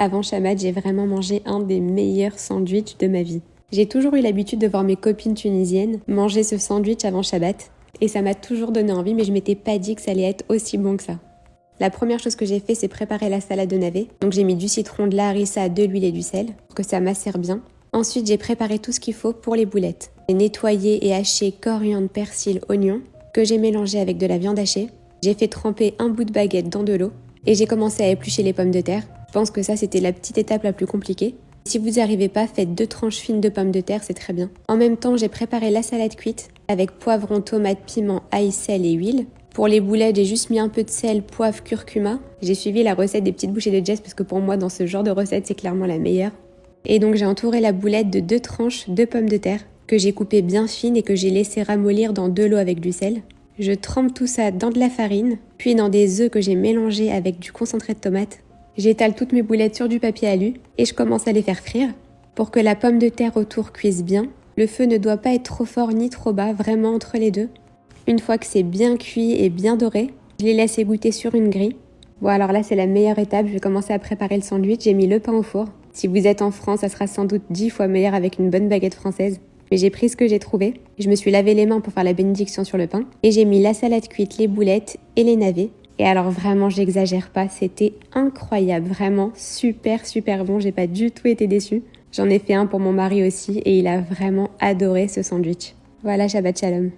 avant Shabbat, j'ai vraiment mangé un des meilleurs sandwichs de ma vie. J'ai toujours eu l'habitude de voir mes copines tunisiennes manger ce sandwich avant Shabbat. Et ça m'a toujours donné envie, mais je m'étais pas dit que ça allait être aussi bon que ça. La première chose que j'ai fait, c'est préparer la salade de navets. Donc j'ai mis du citron, de la harissa, de l'huile et du sel, pour que ça macère bien. Ensuite, j'ai préparé tout ce qu'il faut pour les boulettes. J'ai nettoyé et haché coriandre, persil, oignon, que j'ai mélangé avec de la viande hachée. J'ai fait tremper un bout de baguette dans de l'eau et j'ai commencé à éplucher les pommes de terre. Je pense que ça, c'était la petite étape la plus compliquée. Si vous n'y arrivez pas, faites 2 tranches fines de pommes de terre, c'est très bien. En même temps, j'ai préparé la salade cuite avec poivron, tomate, piment, ail, sel et huile. Pour les boulettes, j'ai juste mis un peu de sel, poivre, curcuma. J'ai suivi la recette des petites bouchées de Jess parce que pour moi, dans ce genre de recette, c'est clairement la meilleure. Et donc, j'ai entouré la boulette de 2 tranches de pommes de terre que j'ai coupées bien fines et que j'ai laissé ramollir dans de l'eau avec du sel. Je trempe tout ça dans de la farine, puis dans des œufs que j'ai mélangés avec du concentré de tomate. J'étale toutes mes boulettes sur du papier alu et je commence à les faire frire. Pour que la pomme de terre autour cuise bien, le feu ne doit pas être trop fort ni trop bas, vraiment entre les deux. Une fois que c'est bien cuit et bien doré, je les laisse égoutter sur une grille. Bon, alors là, c'est la meilleure étape, je vais commencer à préparer le sandwich. J'ai mis le pain au four. Si vous êtes en France, ça sera sans doute 10 fois meilleur avec une bonne baguette française. Mais j'ai pris ce que j'ai trouvé. Je me suis lavé les mains pour faire la bénédiction sur le pain. Et j'ai mis la salade cuite, les boulettes et les navets. Et alors vraiment, j'exagère pas, c'était incroyable, vraiment super bon, j'ai pas du tout été déçue. J'en ai fait un pour mon mari aussi et il a vraiment adoré ce sandwich. Voilà, Shabbat Shalom.